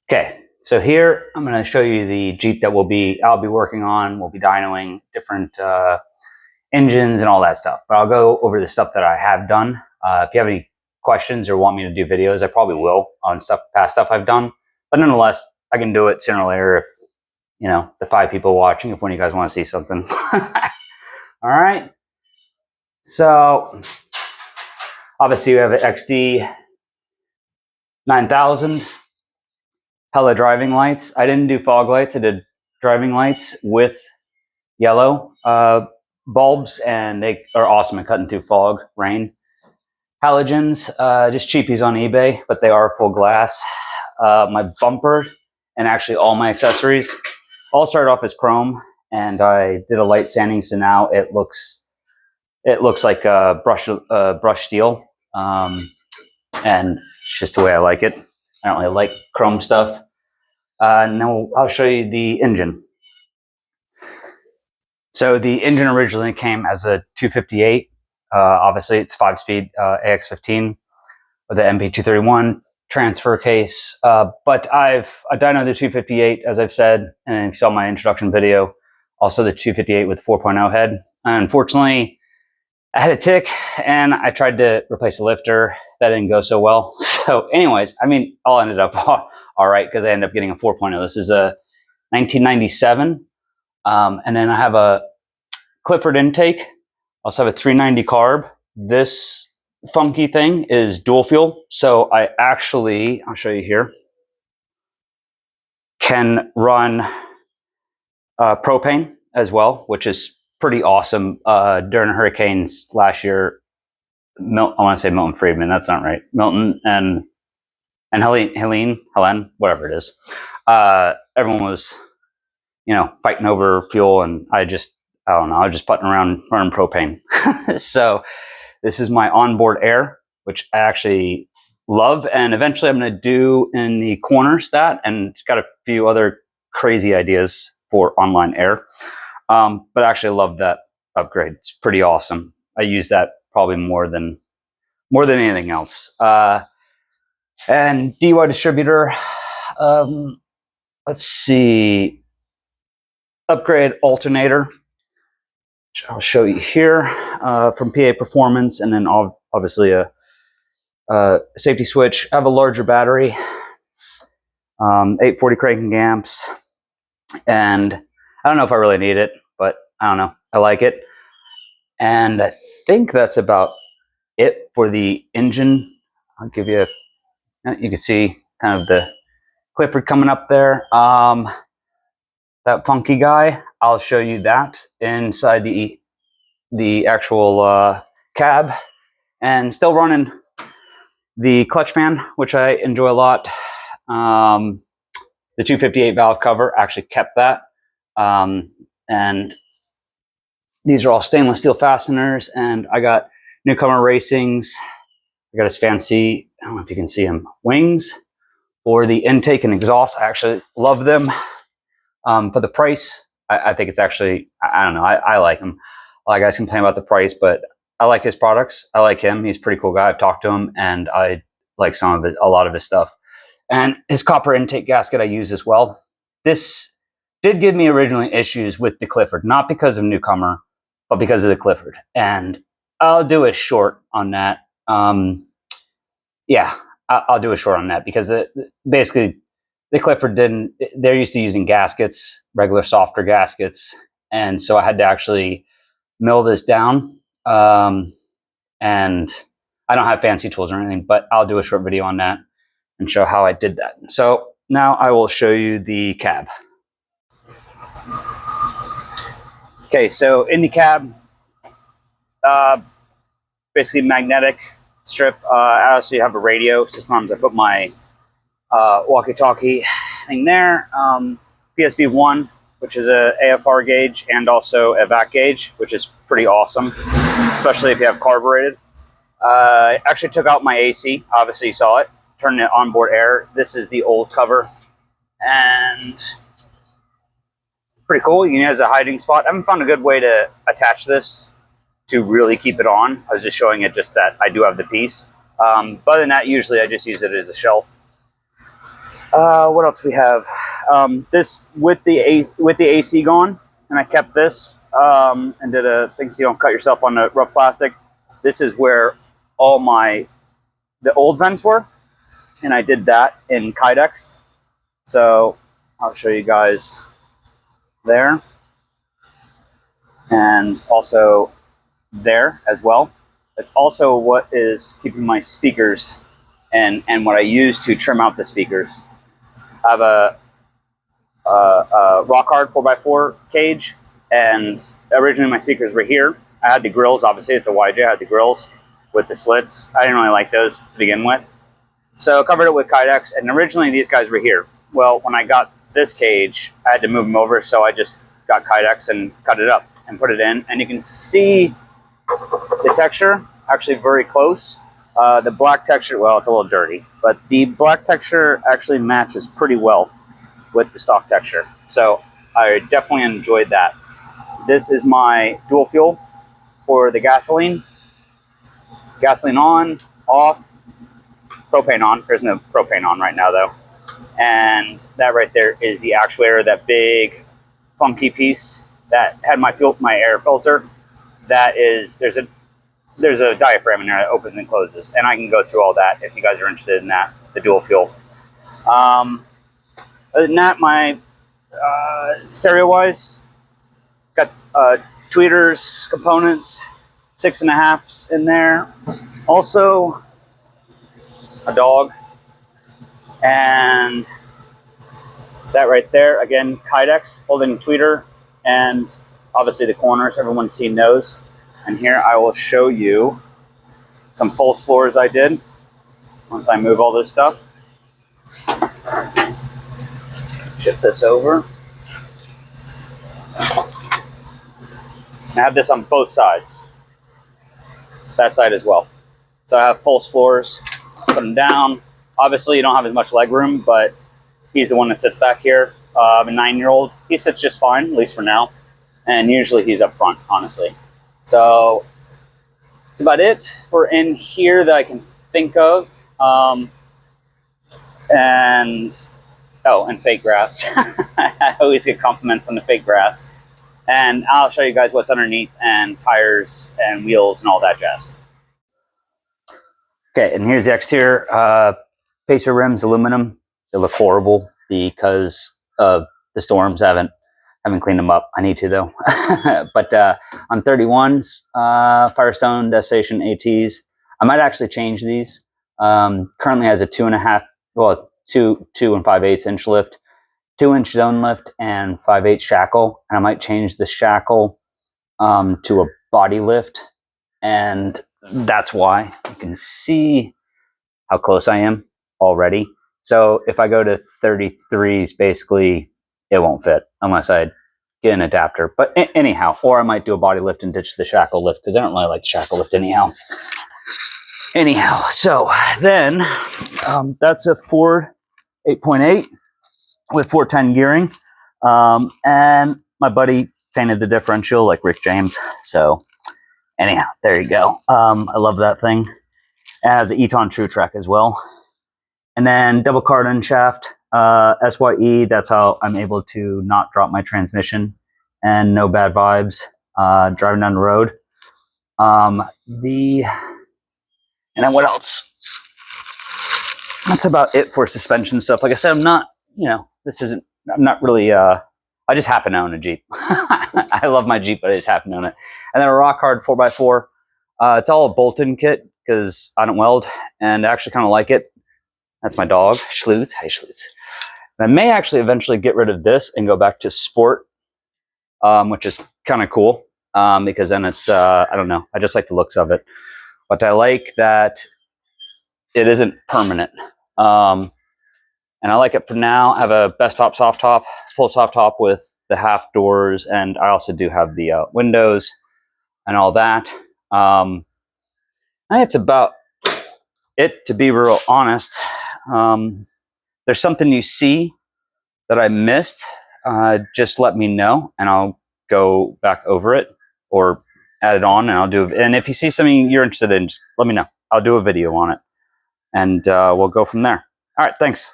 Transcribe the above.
Okay, so here I'm going to show you the Jeep that I'll be working on. We'll be dynoing different engines and all that stuff. But I'll go over the stuff that I have done. If you have any questions or want me to do videos, I probably will on past stuff I've done. But nonetheless, I can do it sooner or later if, you know, the 5 people watching, if one of you guys want to see something. All right. So obviously we have an XD 9000. Hella driving lights. I didn't do fog lights. I did driving lights with yellow bulbs, and they are awesome at cutting through fog, rain. Halogens, just cheapies on eBay, but they are full glass. My bumper and actually all my accessories all started off as chrome, and I did a light sanding, so now it looks like a brush steel, and it's just the way I like it. I don't really like chrome stuff. Now I'll show you the engine. So the engine originally came as a 258. Obviously, it's 5-speed AX15 with the MP231 transfer case. But I dynoed the 258, as I've said, and if you saw my introduction video, also the 258 with 4.0 head. Unfortunately, I had a tick, and I tried to replace the lifter. That didn't go so well. So anyways, I mean, all ended up all right because I ended up getting a 4.0. This is a 1997. And then I have a Clifford Intake. I also have a 390 carb. This funky thing is dual fuel. So I actually, I'll show you here, can run propane as well, which is pretty awesome. During hurricanes last year, I want to say Milton Friedman. That's not right. Milton and Helen, whatever it is. Everyone was, you know, fighting over fuel, and I don't know, I was just putting around running propane. So this is my onboard air, which I actually love, and eventually I'm going to do in the corners that, and got a few other crazy ideas for online air. But I actually love that upgrade. It's pretty awesome. I use that probably more than anything else. And D.U.I distributor. Let's see. Upgrade alternator, which I'll show you here, from PA Performance, and then obviously a safety switch. I have a larger battery, 840 cranking amps, and I don't know if I really need it, but I don't know. I like it. And I think that's about it for the engine. I'll give you you can see kind of the Clifford coming up there. That funky guy, I'll show you that inside the actual cab, and still running the clutch fan, which I enjoy a lot. The 258 valve cover, actually kept that. And these are all stainless steel fasteners, and I got Newcomer Racing's. I got his fancy, I don't know if you can see them, wings for the intake and exhaust. I actually love them. For the price, I think it's actually, I don't know, I like him. A lot of guys complain about the price, but I like his products. I like him. He's a pretty cool guy. I've talked to him, and I like a lot of his stuff. And his copper intake gasket I use as well. This did give me originally issues with the Clifford, not because of Newcomer, but because of the Clifford. And I'll do a short on that. Yeah, I'll do a short on that because basically the Clifford they're used to using gaskets, regular softer gaskets. And so I had to actually mill this down. And I don't have fancy tools or anything, but I'll do a short video on that and show how I did that. So now I will show you the cab. Okay, so in the cab, basically magnetic strip. I also have a radio. So sometimes I put my walkie-talkie thing there. PSB1, which is a AFR gauge, and also a vac gauge, which is pretty awesome, especially if you have carbureted. I actually took out my AC. Obviously you saw it. Turned it onboard air. This is the old cover, and pretty cool. You know, as a hiding spot. I haven't found a good way to attach this to really keep it on. I was just showing it just that I do have the piece. But other than that, usually I just use it as a shelf. What else we have? This with the AC gone, and I kept this and did a thing so you don't cut yourself on the rough plastic. This is where all the old vents were, and I did that in Kydex. So I'll show you guys there, and also there as well. It's also what is keeping my speakers and what I use to trim out the speakers. I have a rock hard 4x4 cage, and originally my speakers were here. I had the grills, obviously it's a YJ, I had the grills with the slits. I didn't really like those to begin with. So I covered it with Kydex, and originally these guys were here. Well, when I got this cage, I had to move them over, so I just got Kydex and cut it up and put it in, and you can see the texture actually very close. The black texture, well, it's a little dirty, but the black texture actually matches pretty well with the stock texture. So I definitely enjoyed that. This is my dual fuel for the gasoline. Gasoline on, off, propane on. There's no propane on right now though. And that right there is the actuator, that big funky piece that had my air filter. That is, there's a diaphragm in there that opens and closes, and I can go through all that if you guys are interested in that, the dual fuel. Other than that, my stereo-wise, got tweeters, components, 6.5s in there. Also, a dog. And that right there, again, Kydex, holding tweeter, and obviously the corners, everyone's seen those. And here I will show you some false floors I did once I move all this stuff. Shift this over. And I have this on both sides. That side as well. So I have false floors, put them down. Obviously you don't have as much leg room, but he's the one that sits back here. I have a 9-year-old. He sits just fine, at least for now. And usually he's up front, honestly. So that's about it for in here that I can think of. And fake grass. I always get compliments on the fake grass. And I'll show you guys what's underneath, and tires and wheels and all that jazz. Okay, and here's the exterior. Pacer rims, aluminum. They look horrible because of the storms. I haven't cleaned them up. I need to though. But on 31s, Firestone Destination ATs. I might actually change these. Currently has a 2.5, well, 2 5/8 inch lift, 2-inch zone lift, and 5/8 shackle. And I might change the shackle to a body lift, and that's why you can see how close I am already. So if I go to 33s, basically it won't fit unless I get an adapter. But anyhow, or I might do a body lift and ditch the shackle lift because I don't really like the shackle lift anyhow. So then that's a Ford 8.8 with 410 gearing. And my buddy painted the differential like Rick James. So anyhow, there you go. I love that thing. It has an Eaton Trutrac as well. And then double cardan shaft, SYE. That's how I'm able to not drop my transmission and no bad vibes driving down the road. And then what else? That's about it for suspension stuff. Like I said, I'm not, I'm not really, I just happen to own a Jeep. I love my Jeep, but I just happen to own it. And then a rock hard 4x4. It's all a bolt-in kit because I don't weld, and I actually kind of like it. That's my dog, Schlutz. Hey, Schlutz. And I may actually eventually get rid of this and go back to sport, which is kind of cool because then it's, I don't know, I just like the looks of it. But I like that it isn't permanent. And I like it for now. I have a best top, soft top, full soft top with the half doors, and I also do have the windows and all that. And it's about it, to be real honest. There's something you see that I missed, just let me know and I'll go back over it or add it on, and I'll do it. And if you see something you're interested in, just let me know. I'll do a video on it, and we'll go from there. All right, thanks.